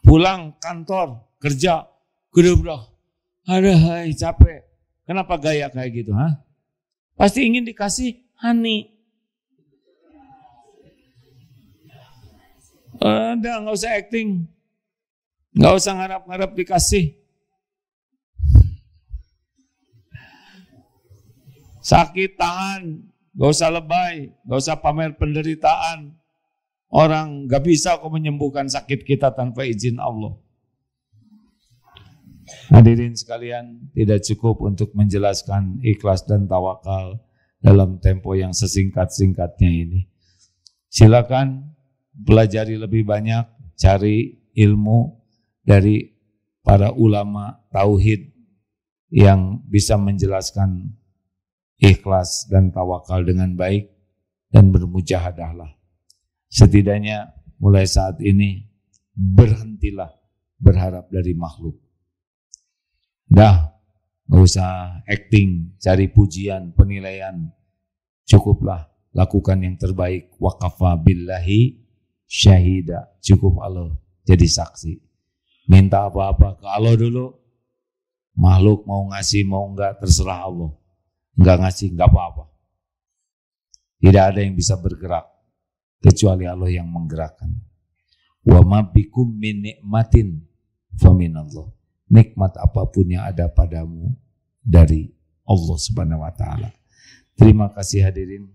Pulang kantor, kerja, gedebrak. Aduh, capek. Kenapa gaya kayak gitu? Pasti ingin dikasih hani. Udah, nggak usah acting, nggak usah ngarap-ngarap dikasih. Sakit tahan, nggak usah lebay, nggak usah pamer penderitaan. Orang nggak bisa kok menyembuhkan sakit kita tanpa izin Allah. Hadirin sekalian, tidak cukup untuk menjelaskan ikhlas dan tawakal dalam tempo yang sesingkat-singkatnya ini. Silakan pelajari lebih banyak, cari ilmu dari para ulama tauhid yang bisa menjelaskan ikhlas dan tawakal dengan baik, dan bermujahadahlah. Setidaknya mulai saat ini berhentilah berharap dari makhluk. Dah, gak usah acting, cari pujian, penilaian. Cukuplah lakukan yang terbaik. Wa kafa billahi syahida, cukup Allah jadi saksi. Minta apa-apa ke Allah dulu. Makhluk mau ngasih mau enggak terserah Allah. Enggak ngasih enggak apa-apa. Tidak ada yang bisa bergerak kecuali Allah yang menggerakkan. Wa ma bikum min nikmatin faminallah. Nikmat apapun yang ada padamu dari Allah Subhanahu wa taala. Terima kasih hadirin.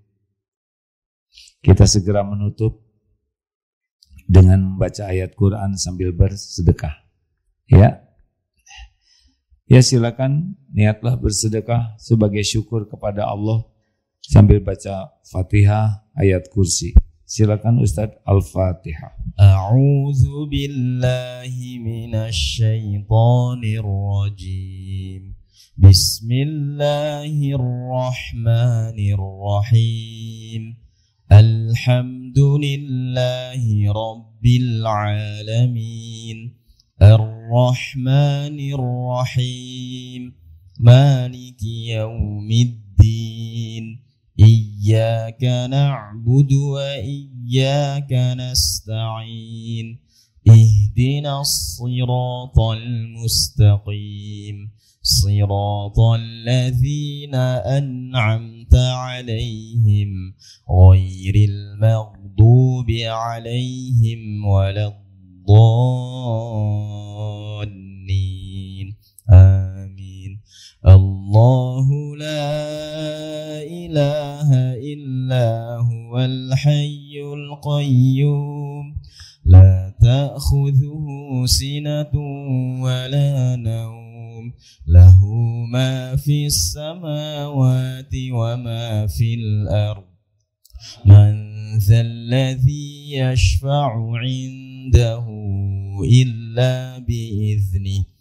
Kita segera menutup dengan membaca ayat Quran sambil bersedekah. Ya. Ya, silakan niatlah bersedekah sebagai syukur kepada Allah sambil baca Fatihah ayat kursi. Silakan Ustaz, Al-Fatihah. A'udzu billahi minasy syaithanir rajim. Bismillahirrahmanirrahim. Alhamdulillahi rabbil alamin. Ar-Rahmanir Rahim. Maliki yaumiddin. Iyyaka na'budu wa iyyaka nasta'in. Ihdinas siratal mustaqim. Siratal ladzina an'amta 'alaihim ghairil maghdubi 'alaihim waladdallin. Amin. Allahu la ilaha illa huwal hayyul qayyum. La ta'khudhuhu sinatun wa la nawm. Lahu ma fis samawati wa ma fil ard. Man dhal ladzi yashfa'u 'indahu illa bi'idhnihi.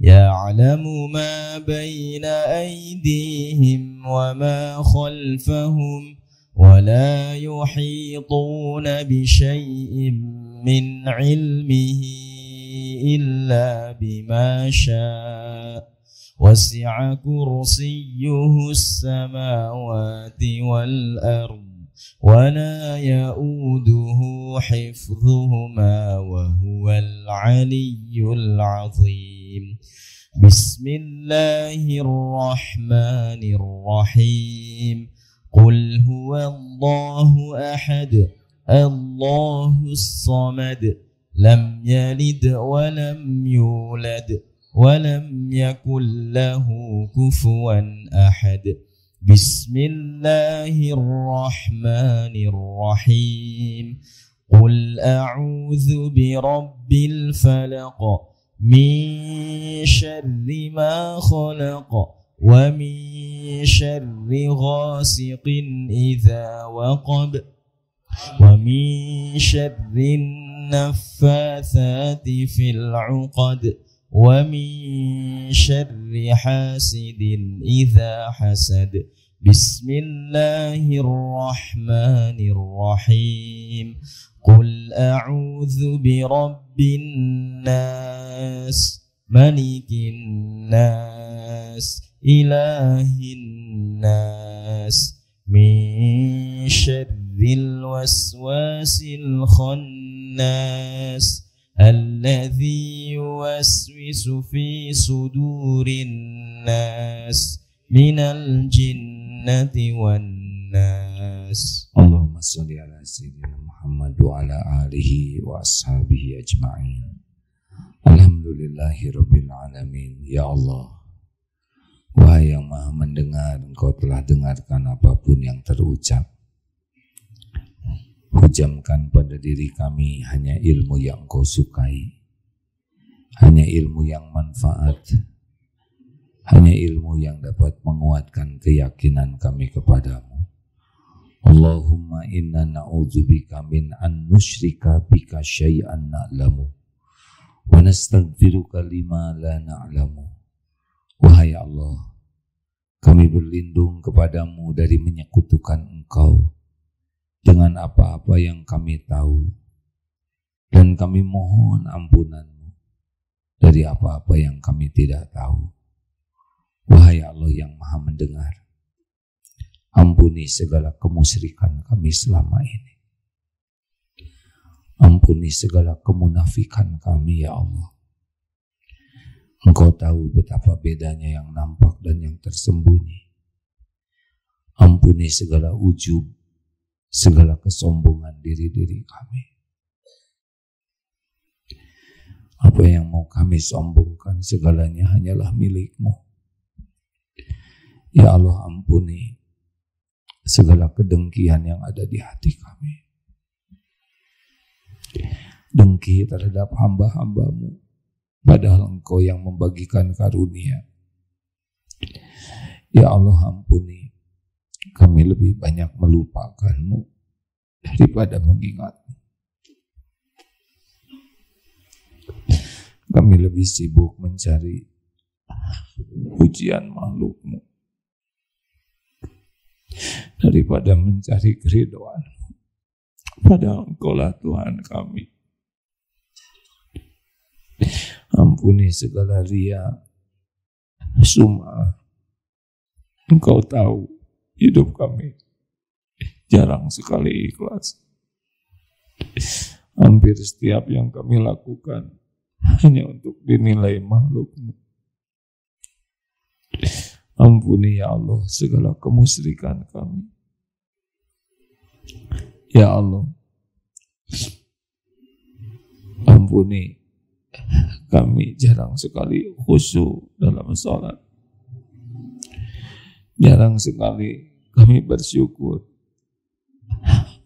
يعلم ما بين أيديهم وما خلفهم ولا يحيطون بشيء من علمه إلا بما شاء وسع كرسيه السماوات والأرض ولا يؤوده حفظهما وهو العلي العظيم. بسم الله الرحمن الرحيم. قل هو الله أحد الله الصمد لم يلد ولم يولد ولم يكن له كفوا أحد. بسم الله الرحمن الرحيم. قل أعوذ برب الفلق من شر ما خلق ومن شر غاسق إذا وقب ومن شر النفاثات في العقد ومن شر حاسد إذا حسد. Bismillahirrahmanirrahim. Qul a'udzu birabbin nas, malikin nas, ilahin nas, min syarril waswasil khannas, alladzi yuwaswisu fi sudurin nas, minal jinnati wan nas. Allahumma sholli ala sayyidina Muhammad wa ala alihi wa ashabihi ajma'in. Alhamdulillahi rabbil alamin. Ya Allah, wahai yang maha mendengar, Engkau telah dengarkan apapun yang terucap. Hujamkan pada diri kami hanya ilmu yang Engkau sukai, hanya ilmu yang manfaat, hanya ilmu yang dapat menguatkan keyakinan kami kepadamu. Allahumma inna na'udzubika min an nusyrika bika syai'an na'lamu wa nastaghfiruka lima la na'lamu. Wahai Allah, kami berlindung kepadamu dari menyekutukan Engkau dengan apa-apa yang kami tahu, dan kami mohon ampunan-Mu dari apa-apa yang kami tidak tahu. Wahai Allah yang maha mendengar, ampuni segala kemusyrikan kami selama ini. Ampuni segala kemunafikan kami, ya Allah. Engkau tahu betapa bedanya yang nampak dan yang tersembunyi. Ampuni segala ujub, segala kesombongan diri-diri kami. Apa yang mau kami sombongkan, segalanya hanyalah milik-Mu. Ya Allah, ampuni segala kedengkian yang ada di hati kami. Dengki terhadap hamba-hamba-Mu, padahal Engkau yang membagikan karunia. Ya Allah, ampuni, kami lebih banyak melupakan-Mu daripada mengingat-Mu. Kami lebih sibuk mencari pujian makhluk-Mu daripada mencari keridhaan-Mu. Padahal Engkaulah Tuhan kami. Ampuni segala ria, sum'ah. Engkau tahu hidup kami jarang sekali ikhlas. Hampir setiap yang kami lakukan hanya untuk dinilai makhluk-Mu. Ampuni ya Allah segala kemusyrikan kami. Ya Allah, ampuni kami jarang sekali khusyuk dalam sholat. Jarang sekali kami bersyukur,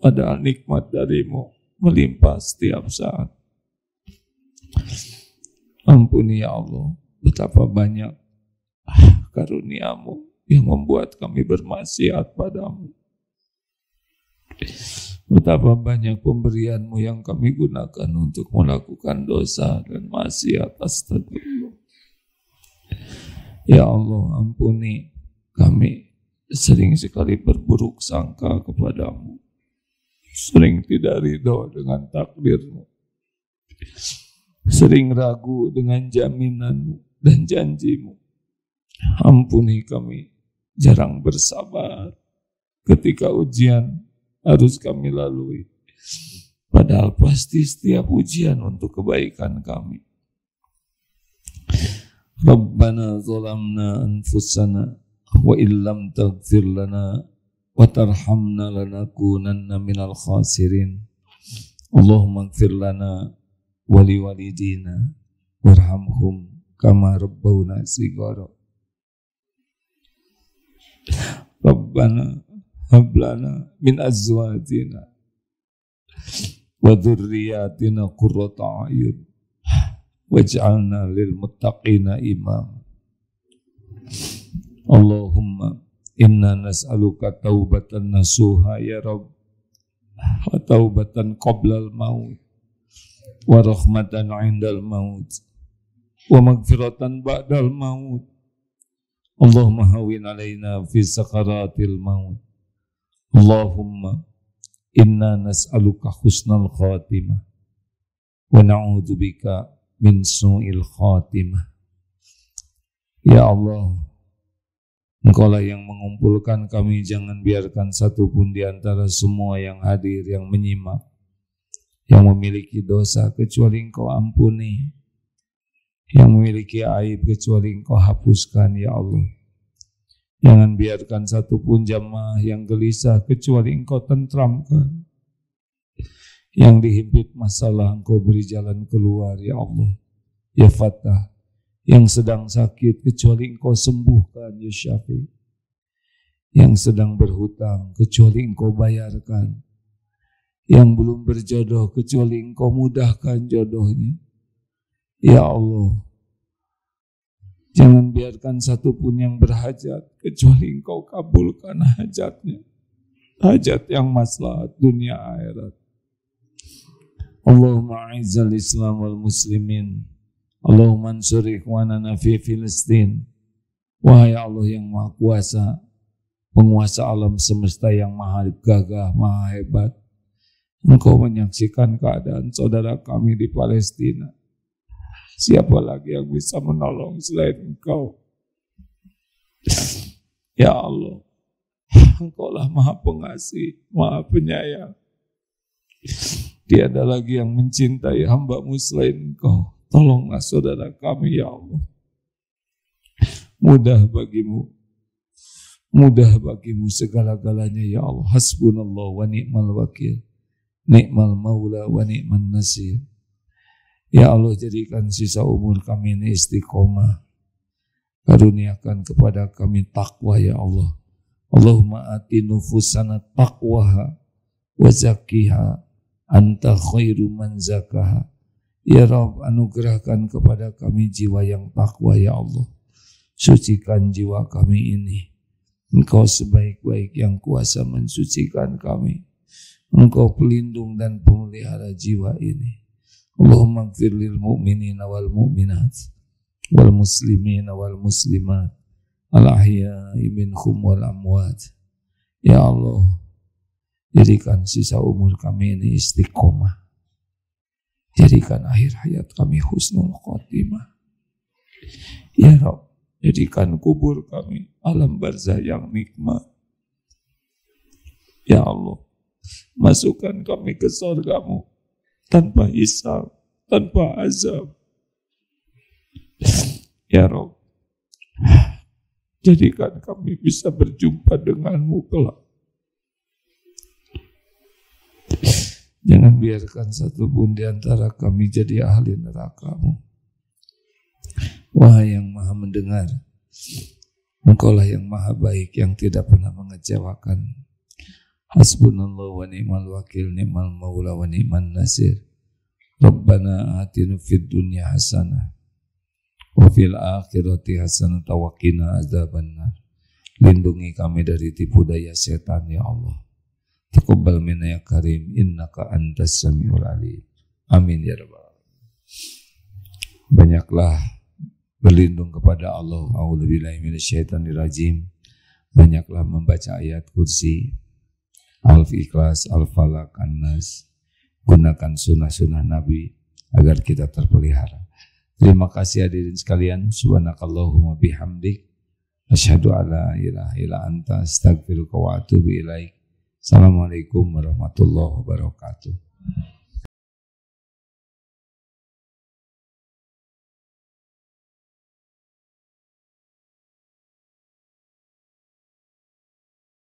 padahal nikmat dari-Mu melimpah setiap saat. Ampuni ya Allah, betapa banyak karunia-Mu yang membuat kami bermaksiat pada-Mu. Betapa banyak pemberian-Mu yang kami gunakan untuk melakukan dosa dan maksiat. Astagfirullah. Ya Allah, ampuni kami sering sekali berburuk sangka kepada-Mu, sering tidak ridho dengan takdir-Mu, sering ragu dengan jaminan-Mu dan janji-Mu. Ampuni kami jarang bersabar ketika ujian harus kami lalui, padahal pasti setiap ujian untuk kebaikan kami. Rabbana zalamna anfusana wa illam taghfir lana wa tarhamna lanakunanna minal khasirin. Allahumma ighfir lana wa liwalidina warhamhum kama rabbawna shighara. Rabbana hab lana min azwajina wa dhurriyyatina qurrata a'yun waj'alna lil muttaqina imama. Allahumma inna nas'aluka taubatan nasuha ya Rabb, wa taubatan qoblal maut, wa rahmatan 'indal maut, wa maghfiratan ba'dal maut, Allahumma hawin alaina fi sakaratil maut. Allahumma inna nas'aluka husnal khatimah wa na'udzubika min su'il khatimah. Ya Allah, Engkaulah yang mengumpulkan kami, jangan biarkan satupun di antara semua yang hadir, yang menyimak, yang memiliki dosa kecuali Engkau ampuni, yang memiliki aib kecuali Engkau hapuskan, ya Allah. Jangan biarkan satupun jamaah yang gelisah kecuali Engkau tentramkan, yang dihimpit masalah Engkau beri jalan keluar, ya Allah. Ya Fattah, yang sedang sakit kecuali Engkau sembuhkan, ya Syafi. Yang sedang berhutang kecuali Engkau bayarkan. Yang belum berjodoh kecuali Engkau mudahkan jodohnya. Ya Allah, jangan biarkan satupun yang berhajat kecuali Engkau kabulkan hajatnya. Hajat yang maslahat dunia akhirat. Allahumma a'izzal Islam wal muslimin. Allahumma ansur ikhwanana fi Filistin. Wahai Allah yang Maha Kuasa, penguasa alam semesta yang maha gagah, maha hebat, Engkau menyaksikan keadaan saudara kami di Palestina. Siapa lagi yang bisa menolong selain Engkau? Ya Allah, Engkaulah Maha Pengasih, Maha Penyayang. Tiada lagi yang mencintai hamba-Mu selain Engkau. Tolonglah saudara kami, ya Allah. Mudah bagimu segala-galanya, ya Allah. Hasbunallah wa ni'mal wakil, ni'mal maula wa ni'man nasir. Ya Allah, jadikan sisa umur kami ini istiqomah. Karuniakan kepada kami takwa, ya Allah. Allahumma ati nufusana taqwaha wa zakkiha anta khairu man zakaha. Ya Rabb, anugerahkan kepada kami jiwa yang takwa, ya Allah. Sucikan jiwa kami ini. Engkau sebaik-baik yang kuasa mensucikan kami. Engkau pelindung dan pemelihara jiwa ini. Allahumma gfir lil mu'minina wal mu'minat wal muslimina wal muslimat al ahya'i minhum wal amwat. Ya Allah, jadikan sisa umur kami ini istiqomah. Jadikan akhir hayat kami husnul khotimah. Ya Rabb, jadikan kubur kami alam barzah yang nikmat. Ya Allah, masukkan kami ke surga-Mu tanpa hisab, tanpa azab. Ya Rabb, jadikan kami bisa berjumpa dengan-Mu kelak. Jangan biarkan satupun di antara kami jadi ahli neraka-Mu. Wahai yang Maha mendengar, Engkaulah yang Maha baik, yang tidak pernah mengecewakan. Hasbunallah wa ni'mal wakil, ni'mal maula wa ni'man nasir. Rabbana atina fid dunya hasanah wa fil akhirati hasanah wa qina azabannar. Lindungi kami dari tipu daya setan, ya Allah. Taqabbal minna ya karim, innaka antas samiul alim. Amin ya rabbal alamin. Banyaklah berlindung kepada Allah. A'udzubillahi minasyaitonir rajim. Banyaklah membaca ayat kursi, Al-Ikhlas, Al-Falaq, An-Nas. Gunakan sunnah-sunnah Nabi agar kita terpelihara. Terima kasih hadirin sekalian. Subhanakallahumma bihamdik, asyhadu alla ilaha illa anta, astaghfiruka wa atubu ilaik. Assalamualaikum warahmatullahi wabarakatuh.